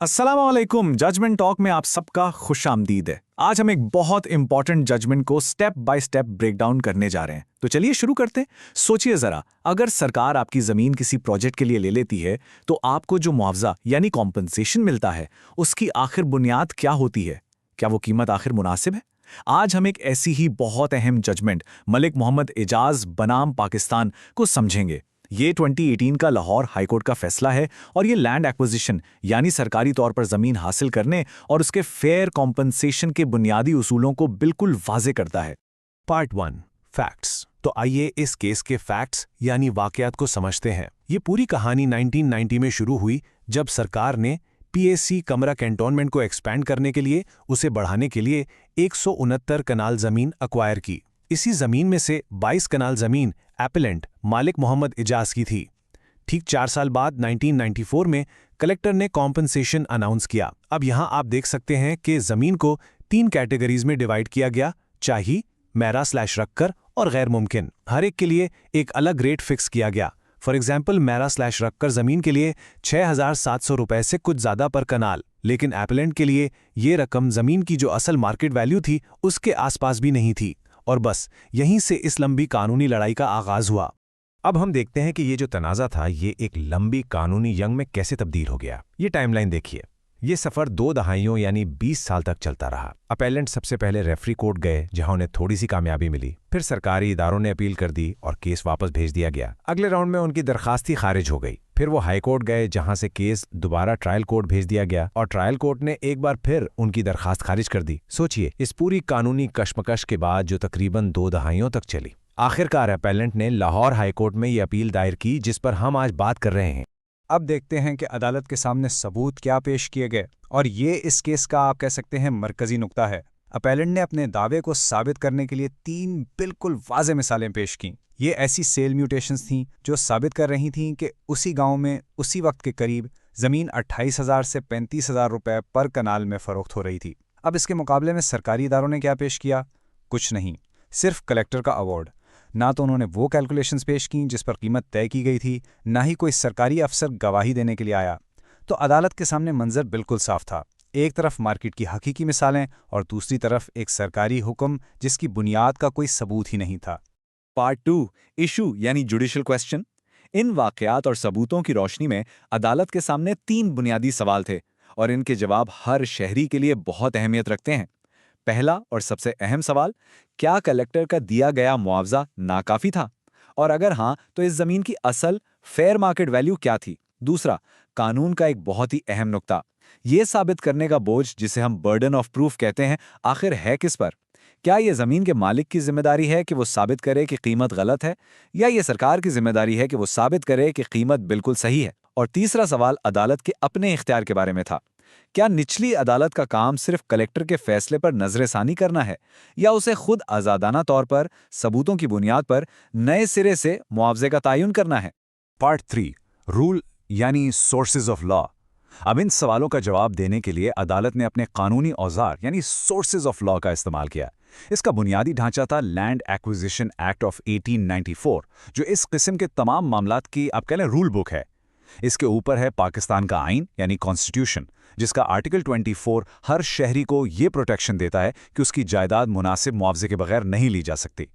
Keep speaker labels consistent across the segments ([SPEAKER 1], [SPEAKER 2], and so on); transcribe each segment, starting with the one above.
[SPEAKER 1] अस्सलाम वालेकुम। Judgement talk में आप सबका खुश आमदीद है। आज हम एक बहुत इंपॉर्टेंट जजमेंट को step by step break down करने जा रहे हैं, तो चलिए शुरू करते हैं। सोचिए जरा, अगर सरकार आपकी जमीन किसी प्रोजेक्ट के लिए ले लेती है तो आपको जो मुआवजा यानी कॉम्पनसेशन मिलता है उसकी आखिर बुनियाद क्या होती है? क्या वो कीमत आखिर मुनासिब है? आज हम एक ऐसी ही बहुत अहम जजमेंट मलिक मोहम्मद एजाज बनाम पाकिस्तान को समझेंगे। ये 2018 का लाहौर हाईकोर्ट का फैसला है और ये लैंड एक्विजिशन यानी सरकारी तौर पर जमीन हासिल करने और उसके फेयर कॉम्पनसेशन के बुनियादी उसूलों को बिल्कुल वाजे करता है।
[SPEAKER 2] Part 1 facts. तो आइए इस केस के फैक्ट्स यानी वाकयात को समझते हैं। ये पूरी कहानी 1990 में शुरू हुई जब सरकार ने पीएसी कमरा कैंटोनमेंट को एक्सपैंड करने के लिए उसे बढ़ाने के लिए 169 कनाल जमीन अक्वायर की। इसी जमीन में से 22 कनाल जमीन एपेलेंट मालिक मोहम्मद एजाज की थी। ठीक 4 साल बाद 1994 में कलेक्टर ने कॉम्पनसेशन अनाउंस किया। अब यहां आप देख सकते हैं कि जमीन को 3 कैटेगरीज में डिवाइड किया गया: चाही, मैरा/रक्कर और गैर मुमकिन। हर एक के लिए एक अलग रेट फिक्स किया गया। फॉर एग्जाम्पल, मैरा/रक्कर जमीन के लिए 6,700 रुपए से कुछ ज्यादा पर कनाल, लेकिन एपेलेंट के लिए ये रकम जमीन की जो असल मार्केट वैल्यू थी उसके आसपास भी नहीं थी। और बस यहीं से इस लंबी कानूनी लड़ाई का आगाज हुआ।
[SPEAKER 3] अब हम देखते हैं कि ये जो तनाज़ा था ये एक लंबी कानूनी जंग में कैसे तब्दील हो गया। ये टाइमलाइन देखिए। ये सफ़र 2 दहाइयों यानी 20 साल तक चलता रहा। अपेलेंट सबसे पहले रेफरी कोर्ट गए जहां उन्हें थोड़ी सी कामयाबी मिली। फिर सरकारी इदारों ने अपील कर दी और केस वापस भेज दिया गया। अगले राउंड में उनकी दरखास्त ही खारिज हो गई। फिर वो हाई कोर्ट गए जहां से केस दोबारा ट्रायल कोर्ट भेज दिया गया और ट्रायल कोर्ट ने एक बार फिर उनकी दरखास्त खारिज कर दी। सोचिए, इस पूरी कानूनी कशमकश के बाद जो तकरीबन 2 दहाइयों तक चली, आखिरकार अपेलेंट ने लाहौर हाई कोर्ट में ये अपील दायर की जिस पर हम आज बात कर रहे हैं।
[SPEAKER 4] अब देखते हैं कि अदालत के सामने सबूत क्या पेश किए गए, और ये इस केस का आप कह सकते हैं मरकजी नुक्ता है। अपेलेंट ने अपने दावे को साबित करने के लिए 3 बिल्कुल वाज़ेह मिसालें पेश की। ये ऐसी सेल म्यूटेशंस थीं जो साबित कर रही थीं कि उसी गांव में उसी वक्त के करीब ज़मीन 28,000 से 35,000 रुपए पर कनाल में फ़रोख्त हो रही थी। अब इसके मुकाबले में सरकारी इदारों ने क्या पेश किया? कुछ नहीं, सिर्फ कलेक्टर का अवार्ड। ना तो उन्होंने वो कैलकुलेशंस पेश की जिस पर कीमत तय की गई थी, ना ही कोई सरकारी अफसर गवाही देने के लिए आया। तो अदालत के सामने मंजर बिल्कुल साफ था। एक तरफ मार्केट की हकीकी मिसालें और दूसरी तरफ एक सरकारी हुक्म जिसकी बुनियाद का कोई सबूत ही नहीं था।
[SPEAKER 1] पार्ट 2 इशू यानी जुडिशल क्वेश्चन। इन वाकयात और सबूतों की रोशनी में अदालत के सामने 3 बुनियादी सवाल थे और इनके जवाब हर शहरी के लिए बहुत अहमियत रखते हैं। पहला और सबसे अहम सवाल, क्या कलेक्टर का दिया गया मुआवजा नाकाफी था? और अगर हां, तो इस जमीन की असल फेयर मार्केट वैल्यू क्या थी? दूसरा, कानून का एक बहुत ही अहम नुक्ता, यह साबित करने का बोझ जिसे हम बर्डन ऑफ प्रूफ कहते हैं, आखिर है किस पर? क्या यह जमीन के मालिक की जिम्मेदारी है कि वो साबित करे कि कीमत गलत है, या यह सरकार की जिम्मेदारी है कि वो साबित करे कि कीमत बिल्कुल सही है? और तीसरा सवाल अदालत के अपने इख्तियार के बारे में था। क्या निचली अदालत का काम सिर्फ कलेक्टर के फैसले पर नजरसानी करना है, या उसे खुद आजादाना तौर पर सबूतों की बुनियाद पर नए सिरे से मुआवजे का तयन करना है?
[SPEAKER 2] पार्ट 3 रूल यानी सोर्सेज ऑफ लॉ। अब इन सवालों का जवाब देने के लिए अदालत ने अपने कानूनी औजार यानी सोर्सेज ऑफ लॉ का इस्तेमाल किया। इसका बुनियादी ढांचा था लैंड एक्विजिशन एक्ट ऑफ 1894, जो इस किस्म के तमाम मामलात की आप कह लें रूल बुक है। इसके ऊपर है पाकिस्तान का आइन यानी कॉन्स्टिट्यूशन, जिसका आर्टिकल 24 हर शहरी को ये प्रोटेक्शन देता है कि उसकी जायदाद मुनासिब मुआवजे के बगैर नहीं ली जा सकती।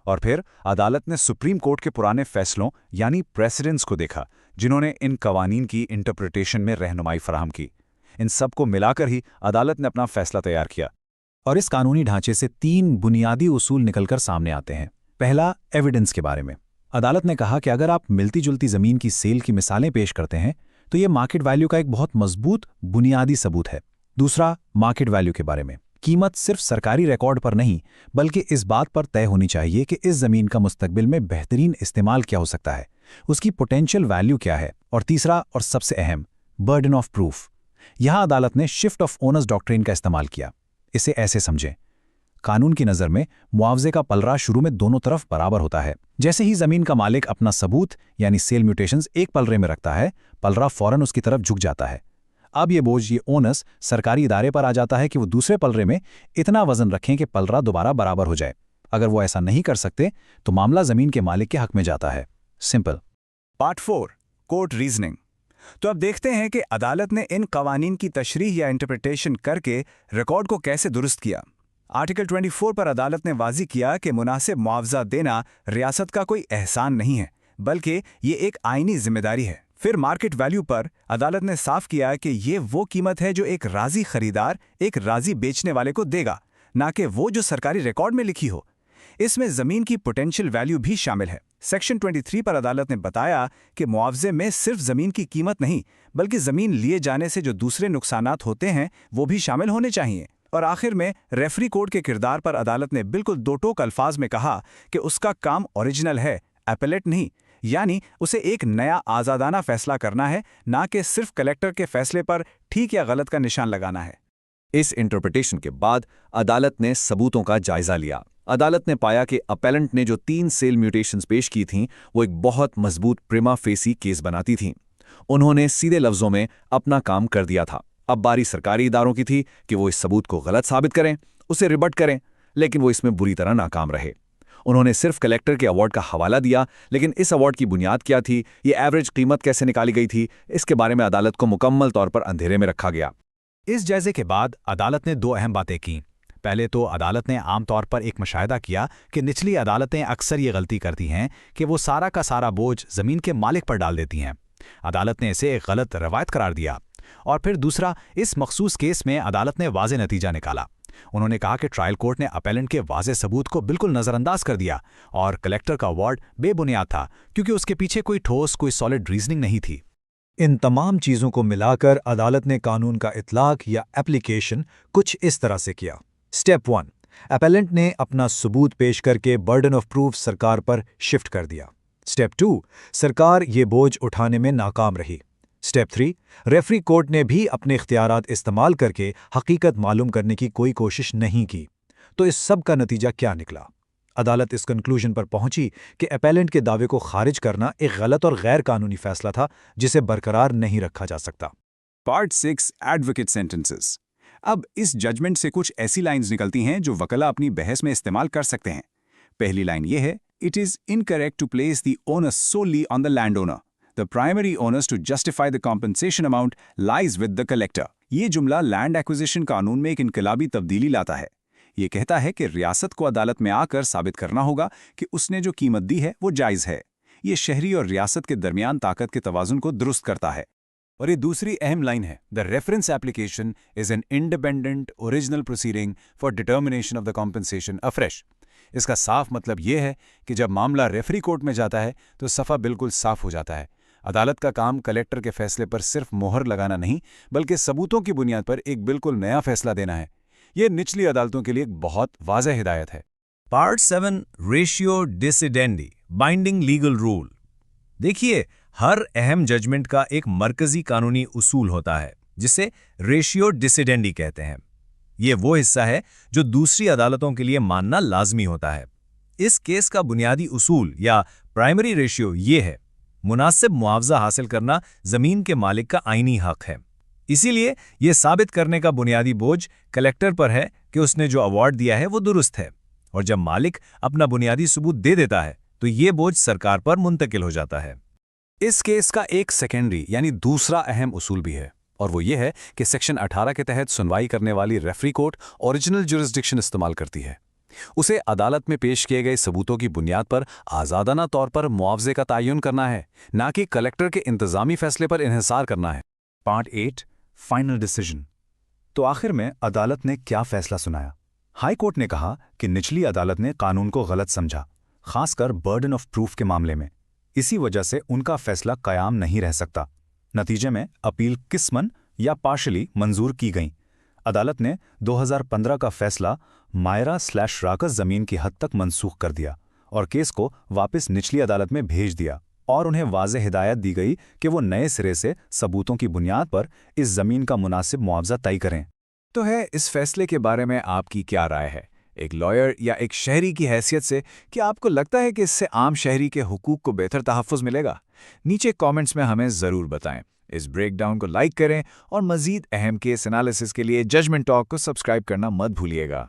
[SPEAKER 2] और फिर अदालत ने सुप्रीम कोर्ट के पुराने फैसलों यानी प्रेसिडेंट्स को देखा, जिन्होंने इन कवानीन की इंटरप्रिटेशन में रहनुमाई फराहम की। इन सब को मिलाकर ही अदालत ने अपना फैसला तैयार किया।
[SPEAKER 1] और इस कानूनी ढांचे से 3 बुनियादी उसूल निकलकर सामने आते हैं। पहला, एविडेंस के बारे में। अदालत ने कहा कि अगर आप मिलती जुलती जमीन की सेल की मिसालें पेश करते हैं तो यह मार्केट वैल्यू का एक बहुत मजबूत बुनियादी सबूत है। दूसरा, मार्केट वैल्यू के बारे में। कीमत सिर्फ सरकारी रिकॉर्ड पर नहीं, बल्कि इस बात पर तय होनी चाहिए कि इस जमीन का मुस्तकबिल में बेहतरीन इस्तेमाल क्या हो सकता है, उसकी पोटेंशियल वैल्यू क्या है। और तीसरा और सबसे अहम, बर्डन ऑफ प्रूफ। यहां अदालत ने शिफ्ट ऑफ ओनर्स डॉक्ट्रिन का इस्तेमाल किया। इसे ऐसे समझें, कानून की नज़र में मुआवजे का पलड़ा शुरू में दोनों तरफ बराबर होता है। जैसे ही जमीन का मालिक अपना सबूत यानी सेल म्यूटेशंस एक पलरे में रखता है, पलड़ा फौरन उसकी तरफ झुक जाता है। अब ये बोझ, ये ओनस सरकारी इदारे पर आ जाता है कि वो दूसरे पलरे में इतना वजन रखें कि पलड़ा दोबारा बराबर हो जाए। अगर वो ऐसा नहीं कर सकते तो मामला जमीन के मालिक के हक में जाता है। सिंपल।
[SPEAKER 4] Part 4 court reasoning. तो अब देखते हैं कि अदालत ने इन कवानीन की तशरीह या इंटरप्रिटेशन करके रिकॉर्ड को कैसे दुरुस्त किया। आर्टिकल 24 पर अदालत ने वाज़ी किया कि मुनासिब मुआवजा देना रियासत का कोई एहसान नहीं है, बल्कि ये एक आईनी जिम्मेदारी है। फिर मार्केट वैल्यू पर अदालत ने साफ किया कि ये वो कीमत है जो एक राजी खरीदार एक राजी बेचने वाले को देगा, ना कि वो जो सरकारी रिकॉर्ड में लिखी हो। इसमें ज़मीन की पोटेंशियल वैल्यू भी शामिल है। सेक्शन 23 पर अदालत ने बताया कि मुआवजे में सिर्फ ज़मीन की कीमत नहीं, बल्कि ज़मीन लिए जाने से जो दूसरे नुकसानात होते हैं वो भी शामिल होने चाहिए। और आखिर में रेफरी कोर्ट के किरदार पर अदालत ने बिल्कुल दो टोक अल्फाज में कहा कि उसका काम ओरिजिनल है, एपेलेट नहीं, यानी उसे एक नया आज़ादाना फैसला करना है, ना कि सिर्फ कलेक्टर के फैसले पर ठीक या गलत का निशान लगाना है।
[SPEAKER 1] इस इंटरप्रिटेशन के बाद अदालत ने सबूतों का जायजा लिया। अदालत ने पाया कि अपेलेंट ने जो 3 सेल म्यूटेशंस पेश की थीं वो एक बहुत मजबूत प्रिमा फेसी केस बनाती थीं। उन्होंने सीधे लफ्जों में अपना काम कर दिया था। अब बारी सरकारी इदारों की थी कि वो इस सबूत को गलत साबित करें, उसे रिबट करें, लेकिन वो इसमें बुरी तरह नाकाम रहे। उन्होंने सिर्फ कलेक्टर के अवार्ड का हवाला दिया, लेकिन इस अवार्ड की बुनियाद क्या थी, ये एवरेज कीमत कैसे निकाली गई थी, इसके बारे में अदालत को मुकम्मल तौर पर अंधेरे में रखा गया।
[SPEAKER 2] इस जायजे के बाद अदालत ने 2 अहम बातें की। पहले तो अदालत ने आमतौर पर एक मुशाहिदा किया कि निचली अदालतें अक्सर ये गलती करती हैं कि वो सारा का सारा बोझ ज़मीन के मालिक पर डाल देती हैं। अदालत ने इसे एक गलत रवायत करार दिया। और फिर दूसरा, इस मखसूस केस में अदालत ने वाज़े नतीजा निकाला। उन्होंने कहा कि ट्रायल कोर्ट ने अपेलेंट के वाज़े सबूत को बिल्कुल नज़रअंदाज कर दिया और कलेक्टर का अवार्ड बेबुनियाद था, क्योंकि उसके पीछे कोई ठोस, कोई सॉलिड रीजनिंग नहीं थी।
[SPEAKER 4] इन तमाम चीज़ों को मिलाकर अदालत ने कानून का इतलाक या एप्लीकेशन कुछ इस तरह से किया। स्टेप 1, अपेलेंट ने अपना सबूत पेश करके बर्डन ऑफ प्रूफ सरकार पर शिफ्ट कर दिया। स्टेप 2, सरकार ये बोझ उठाने में नाकाम रही। स्टेप 3, रेफरी कोर्ट ने भी अपने इख्तियारात इस्तेमाल करके हकीकत मालूम करने की कोई कोशिश नहीं की। तो इस सब का नतीजा क्या निकला? अदालत इस कंक्लूजन पर पहुंची कि अपेलेंट के दावे को खारिज करना एक गलत और गैर कानूनी फैसला था, जिसे बरकरार नहीं रखा जा सकता।
[SPEAKER 5] Part 6 advocate sentences. अब इस जजमेंट से कुछ ऐसी लाइंस निकलती हैं जो वकला अपनी बहस में इस्तेमाल कर सकते हैं। पहली लाइन ये है, it is incorrect to place the onus solely on the land owner. The primary onus to justify the compensation amount lies with the collector. ये जुमला लैंड एक्विजिशन कानून में एक इनकलाबी तब्दीली लाता है। ये कहता है कि रियासत को अदालत में आकर साबित करना होगा कि उसने जो कीमत दी है वो जायज़ है। ये शहरी और रियासत के दरमियान ताकत के तवाज़ुन को दुरुस्त करता है।
[SPEAKER 2] और ये दूसरी अहम लाइन है, the reference application is an independent original proceeding for determination of the compensation afresh. इसका साफ मतलब ये है कि जब मामला रेफरी कोर्ट में जाता है तो सफ़ा बिल्कुल साफ हो जाता है। अदालत का काम कलेक्टर के फैसले पर सिर्फ मोहर लगाना नहीं, बल्कि सबूतों की बुनियाद पर एक बिल्कुल नया फैसला देना है। ये निचली अदालतों के लिए एक बहुत वाज़ेह हिदायत है।
[SPEAKER 3] Part 7 ratio decidendi, binding legal rule. देखिए, हर अहम जजमेंट का एक मरकजी कानूनी उसूल होता है जिसे रेशियो डिसिडेंडी कहते हैं। ये वो हिस्सा है जो दूसरी अदालतों के लिए मानना लाजमी होता है। इस केस का बुनियादी उसूल या प्राइमरी रेशियो ये है, मुनासिब मुआवजा हासिल करना जमीन के मालिक का आईनी हक है। इसीलिए ये साबित करने का बुनियादी बोझ कलेक्टर पर है कि उसने जो अवार्ड दिया है वो दुरुस्त है। और जब मालिक अपना बुनियादी सबूत दे देता है तो ये बोझ सरकार पर मुंतकिल हो जाता है।
[SPEAKER 5] इस केस का एक सेकेंडरी यानी दूसरा अहम उसूल भी है, और वो ये है कि सेक्शन 18 के तहत सुनवाई करने वाली रेफरी कोर्ट ओरिजिनल जुरिस्डिक्शन इस्तेमाल करती है। उसे अदालत में पेश किए गए सबूतों की बुनियाद पर आज़ादाना तौर पर मुआवजे का तयन करना है, ना कि कलेक्टर के इंतजामी फैसले पर इन्हिसार करना है।
[SPEAKER 4] Part 8 final decision. तो आखिर में अदालत ने क्या फैसला सुनाया? हाई कोर्ट ने कहा कि निचली अदालत ने कानून को गलत समझा, खासकर बर्डन ऑफ प्रूफ के मामले में। इसी वजह से उनका फैसला कायम नहीं रह सकता। नतीजे में अपील किस्मन या पार्शली मंजूर की गई। अदालत ने 2015 का फैसला मायरा/राकस जमीन की हद तक मनसूख कर दिया और केस को वापस निचली अदालत में भेज दिया, और उन्हें वाज़ेह हिदायत दी गई कि वो नए सिरे से सबूतों की बुनियाद पर इस जमीन का मुनासिब मुआवजा तय करें।
[SPEAKER 5] तो है इस फैसले के बारे में आपकी क्या राय है? एक लॉयर या एक शहरी की हैसियत से क्या आपको लगता है कि इससे आम शहरी के हुकूक को बेहतर तहफ़्फ़ुज़ मिलेगा? नीचे कमेंट्स में हमें ज़रूर बताएं। इस ब्रेकडाउन को लाइक करें और मज़ीद अहम केस एनालिसिस के लिए जजमेंट टॉक को सब्सक्राइब करना मत भूलिएगा।